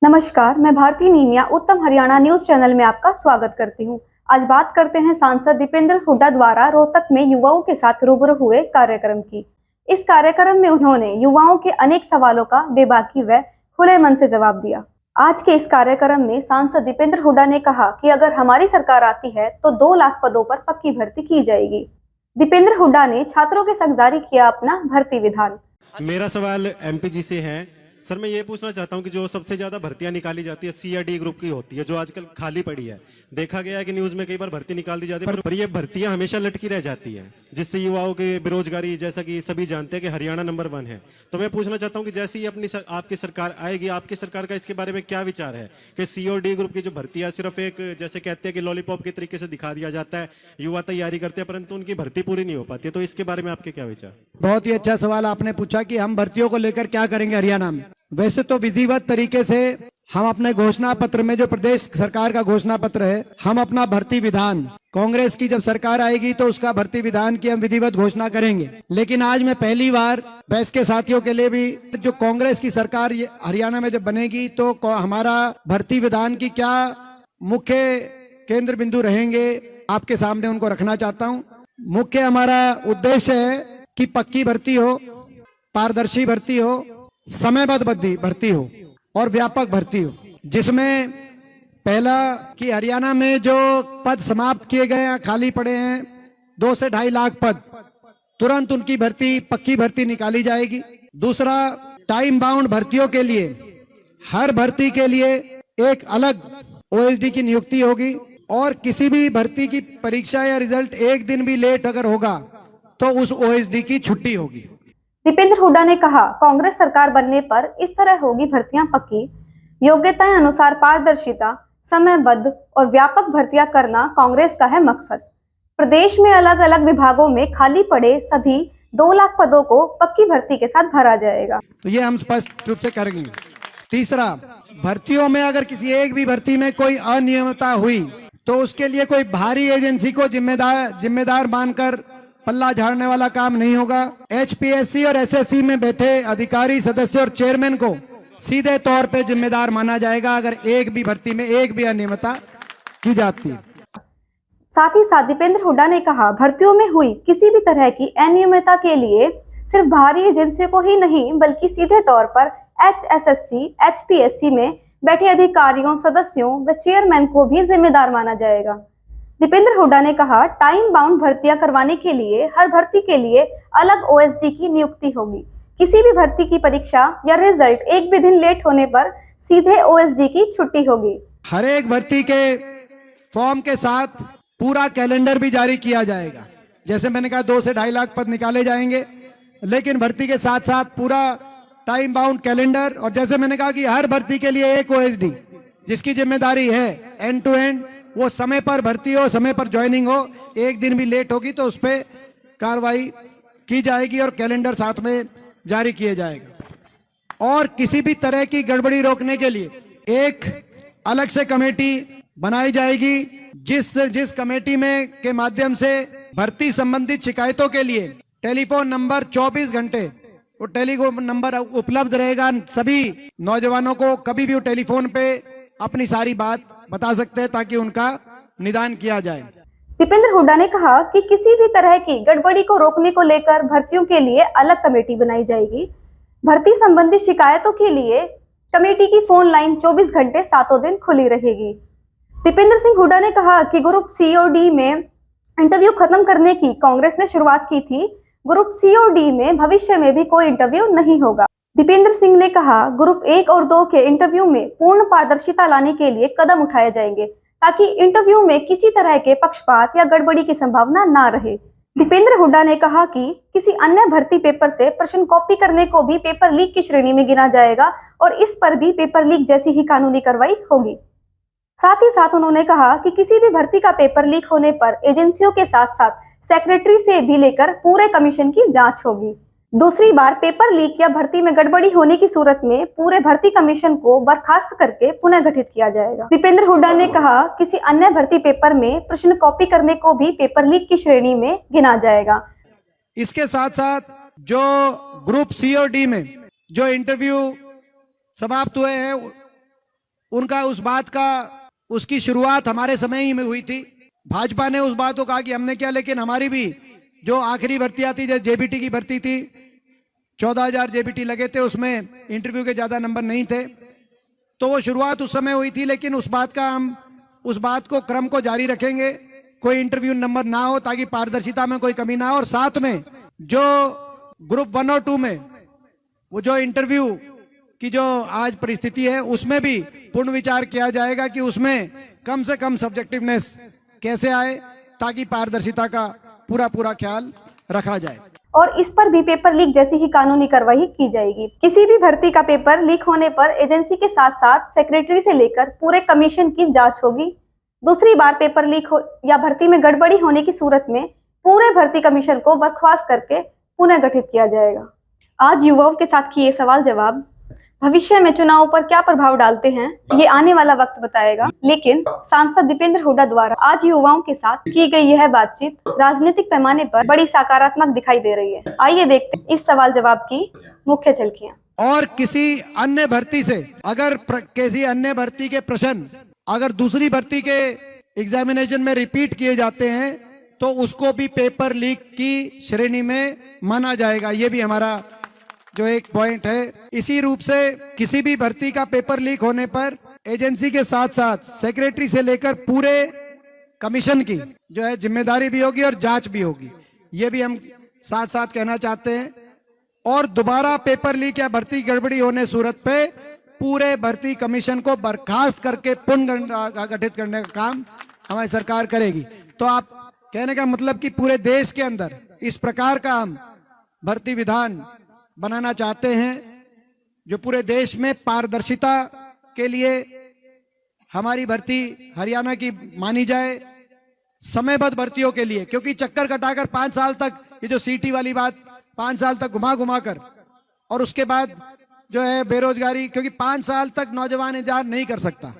नमस्कार, मैं भारती नीमिया उत्तम हरियाणा न्यूज चैनल में आपका स्वागत करती हूं। आज बात करते हैं सांसद दीपेंद्र हुड्डा द्वारा रोहतक में युवाओं के साथ रूबरू हुए कार्यक्रम की। इस कार्यक्रम में उन्होंने युवाओं के अनेक सवालों का बेबाकी व खुले मन से जवाब दिया। आज के इस कार्यक्रम में सांसद दीपेंद्र हुड्डा ने कहा कि अगर हमारी सरकार आती है तो 2 लाख पदों पर पक्की भर्ती की जाएगी। दीपेंद्र हुड्डा ने छात्रों के संग जारी किया अपना भर्ती विधान। मेरा सवाल एमपी जी से है। सर, मैं ये पूछना चाहता हूँ कि जो सबसे ज्यादा भर्तियां निकाली जाती है सी या डी ग्रुप की होती है, जो आजकल खाली पड़ी है। देखा गया है कि न्यूज में कई बार भर्ती निकाल दी जाती है, पर ये भर्तियां हमेशा लटकी रह जाती है, जिससे युवाओं की बेरोजगारी, जैसा कि सभी जानते हैं कि हरियाणा नंबर 1 है। तो मैं पूछना चाहता हूँ कि जैसे ही आपकी सरकार आएगी, आपकी सरकार का इसके बारे में क्या विचार है कि सी और डी ग्रुप की जो भर्ती है सिर्फ एक, जैसे कहते हैं कि लॉलीपॉप के तरीके से दिखा दिया जाता है, युवा तैयारी करते हैं परंतु उनकी भर्ती पूरी नहीं हो पाती है। तो इसके बारे में आपके क्या विचार? बहुत ही अच्छा सवाल आपने पूछा कि हम भर्तियों को लेकर क्या करेंगे हरियाणा में। वैसे तो विधिवत तरीके से हम अपने घोषणा पत्र में, जो प्रदेश सरकार का घोषणा पत्र है, हम अपना भर्ती विधान, कांग्रेस की जब सरकार आएगी तो उसका भर्ती विधान की हम विधिवत घोषणा करेंगे। लेकिन आज मैं पहली बार प्रेस के साथियों के लिए भी, जो कांग्रेस की सरकार हरियाणा में जब बनेगी तो हमारा भर्ती विधान की क्या मुख्य केंद्र बिंदु रहेंगे, आपके सामने उनको रखना चाहता हूँ। मुख्य हमारा उद्देश्य है कि पक्की भर्ती हो, पारदर्शी भर्ती हो, समयबद्ध भर्ती हो और व्यापक भर्ती हो, जिसमें पहला कि हरियाणा में जो पद समाप्त किए गए हैं, खाली पड़े हैं 2 से 2.5 लाख पद, तुरंत उनकी भर्ती, पक्की भर्ती निकाली जाएगी। दूसरा, टाइम बाउंड भर्तियों के लिए हर भर्ती के लिए एक अलग ओएसडी की नियुक्ति होगी और किसी भी भर्ती की परीक्षा या रिजल्ट एक दिन भी लेट अगर होगा तो उस ओएसडी की छुट्टी होगी। दीपेंद्र हुड्डा ने कहा, कांग्रेस सरकार बनने पर इस तरह होगी भर्तियां पक्की, योग्यताएं अनुसार पारदर्शिता, समयबद्ध और व्यापक भर्तियां करना कांग्रेस का है मकसद। प्रदेश में अलग अलग विभागों में खाली पड़े सभी 2 लाख पदों को पक्की भर्ती के साथ भरा जाएगा। तो ये हम स्पष्ट रूप से करेंगे। तीसरा, भर्तियों में अगर किसी एक भी भर्ती में कोई अनियमितता हुई तो उसके लिए कोई बाहरी एजेंसी को जिम्मेदार मानकर पल्ला झाड़ने वाला काम नहीं होगा। एचपीएससी और एसएससी में बैठे अधिकारी, सदस्य और चेयरमैन को सीधे तौर पे जिम्मेदार माना जाएगा अगर एक भी भर्ती में एक भी अनियमितता की जाती है। साथ ही साथ दीपेंद्र हुड्डा ने कहा, भर्तियों में हुई किसी भी तरह की अनियमितता के लिए सिर्फ बाहरी एजेंसियों को ही नहीं बल्कि सीधे तौर पर एचएसएससी, एचपीएससी में बैठे अधिकारियों, सदस्यों व चेयरमैन को भी जिम्मेदार माना जाएगा। दीपेंद्र हुड्डा ने कहा, टाइम बाउंड भर्तियां करवाने के लिए हर भर्ती के लिए अलग ओएसडी की नियुक्ति होगी। किसी भी भर्ती की परीक्षा या रिजल्ट एक भी दिन लेट होने पर सीधे ओएसडी की छुट्टी होगी। हर एक भर्ती के फॉर्म के साथ पूरा कैलेंडर भी जारी किया जाएगा। जैसे मैंने कहा 2 से 2.5 लाख पद निकाले जाएंगे, लेकिन भर्ती के साथ साथ पूरा टाइम बाउंड कैलेंडर, और जैसे मैंने कहा कि हर भर्ती के लिए एक ओएसडी जिसकी जिम्मेदारी है एंड टू एंड, वो समय पर भर्ती हो, समय पर ज्वाइनिंग हो। एक दिन भी लेट होगी तो उस पर कार्रवाई की जाएगी और कैलेंडर साथ में जारी किया जाएगा। और किसी भी तरह की गड़बड़ी रोकने के लिए एक अलग से कमेटी बनाई जाएगी, जिस कमेटी में के माध्यम से भर्ती संबंधित शिकायतों के लिए टेलीफोन नंबर 24 घंटे वो टेलीफोन नंबर उपलब्ध रहेगा। सभी नौजवानों को कभी भी वो टेलीफोन पे अपनी सारी बात बता सकते हैं ताकि उनका निदान किया जाए। दीपेंद्र हुड्डा ने कहा कि किसी भी तरह की गड़बड़ी को रोकने को लेकर भर्तियों के लिए अलग कमेटी बनाई जाएगी। भर्ती संबंधी शिकायतों के लिए कमेटी की फोन लाइन 24 घंटे 7 दिन खुली रहेगी। दीपेंद्र सिंह हुड्डा ने कहा कि ग्रुप सी और डी में इंटरव्यू खत्म करने की कांग्रेस ने शुरुआत की थी। ग्रुप सी और डी में भविष्य में भी कोई इंटरव्यू नहीं होगा। दीपेंद्र सिंह ने कहा, ग्रुप 1 और 2 के इंटरव्यू में पूर्ण पारदर्शिता लाने के लिए कदम उठाए जाएंगे ताकि इंटरव्यू में किसी तरह के पक्षपात या गड़बड़ी की संभावना ना रहे। दीपेंद्र हुड्डा ने कहा कि किसी अन्य भर्ती पेपर से प्रश्न कॉपी करने को भी पेपर लीक की श्रेणी में गिना जाएगा और इस पर भी पेपर लीक जैसी ही कानूनी कार्रवाई होगी। साथ ही साथ उन्होंने कहा कि किसी भी भर्ती का पेपर लीक होने पर एजेंसियों के साथ साथ सेक्रेटरी से भी लेकर पूरे कमीशन की जांच होगी। दूसरी बार पेपर लीक या भर्ती में गड़बड़ी होने की सूरत में पूरे भर्ती कमीशन को बर्खास्त करके पुनः गठित किया जाएगा। दीपेंद्र हुड्डा ने कहा, किसी अन्य भर्ती पेपर में प्रश्न कॉपी करने को भी पेपर लीक की श्रेणी में गिना जाएगा। इसके साथ साथ जो ग्रुप सी और डी में जो इंटरव्यू समाप्त हुए हैं उनका उस बात का उसकी शुरुआत हमारे समय ही में हुई थी। भाजपा ने उस बात को कहा कि हमने क्या, लेकिन हमारी भी जो आखिरी भर्तियां थी, जैसे जेबीटी की भर्ती थी, 14,000 जेबीटी लगे थे, उसमें इंटरव्यू के ज्यादा नंबर नहीं थे, तो वो शुरुआत उस समय हुई थी। लेकिन हम उस बात को क्रम को जारी रखेंगे, कोई इंटरव्यू नंबर ना हो ताकि पारदर्शिता में कोई कमी ना हो। और साथ में जो ग्रुप 1 और 2 में वो जो इंटरव्यू की जो आज परिस्थिति है, उसमें भी पूर्ण विचार किया जाएगा कि उसमें कम से कम सब्जेक्टिवनेस कैसे आए ताकि पारदर्शिता का पूरा ख्याल रखा जाए। और इस पर भी पेपर लीक जैसी ही कानूनी कार्रवाई की जाएगी। किसी भी भर्ती का पेपर लीक होने पर एजेंसी के साथ साथ सेक्रेटरी से लेकर पूरे कमीशन की जांच होगी। दूसरी बार पेपर लीक हो या भर्ती में गड़बड़ी होने की सूरत में पूरे भर्ती कमीशन को बर्खास्त करके पुनः गठित किया जाएगा। आज युवाओं के साथ किए सवाल जवाब भविष्य में चुनावों पर क्या प्रभाव डालते हैं, ये आने वाला वक्त बताएगा। लेकिन सांसद दीपेंद्र हुड्डा द्वारा आज युवाओं के साथ की गई यह बातचीत राजनीतिक पैमाने पर बड़ी सकारात्मक दिखाई दे रही है। आइए देखते हैं इस सवाल जवाब की मुख्य झलकियां। और किसी अन्य भर्ती से अगर किसी अन्य भर्ती के प्रश्न अगर दूसरी भर्ती के एग्जामिनेशन में रिपीट किए जाते हैं तो उसको भी पेपर लीक की श्रेणी में माना जाएगा। ये भी हमारा जो एक पॉइंट है। इसी रूप से किसी भी भर्ती का पेपर लीक होने पर एजेंसी के साथ साथ सेक्रेटरी से लेकर पूरे कमीशन की जो है जिम्मेदारी भी होगी और जांच भी होगी, ये भी हम साथ साथ कहना चाहते हैं। और दोबारा पेपर लीक या भर्ती गड़बड़ी होने सूरत पे पूरे भर्ती कमीशन को बर्खास्त करके पुनः गठित करने का काम हमारी सरकार करेगी। तो आप कहने का मतलब कि पूरे देश के अंदर इस प्रकार का हम भर्ती विधान बनाना चाहते हैं जो पूरे देश में पारदर्शिता के लिए हमारी भर्ती हरियाणा की मानी जाए, समयबद्ध भर्तियों के लिए। क्योंकि चक्कर कटाकर 5 साल तक ये जो सीटी वाली बात 5 साल तक घुमा कर और उसके बाद जो है बेरोजगारी, क्योंकि 5 साल तक नौजवान इंतजार नहीं कर सकता।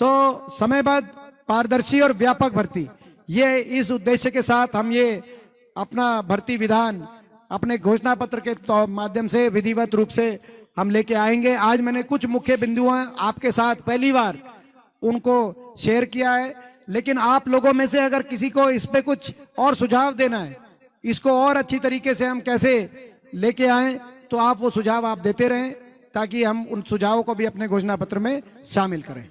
तो समयबद्ध, पारदर्शी और व्यापक भर्ती, ये इस उद्देश्य के साथ हम ये अपना भर्ती विधान अपने घोषणा पत्र के माध्यम से विधिवत रूप से हम लेके आएंगे। आज मैंने कुछ मुख्य बिंदुओं आपके साथ पहली बार उनको शेयर किया है, लेकिन आप लोगों में से अगर किसी को इस पे कुछ और सुझाव देना है, इसको और अच्छी तरीके से हम कैसे लेके आएं, तो आप वो सुझाव आप देते रहें ताकि हम उन सुझावों को भी अपने घोषणा पत्र में शामिल करें।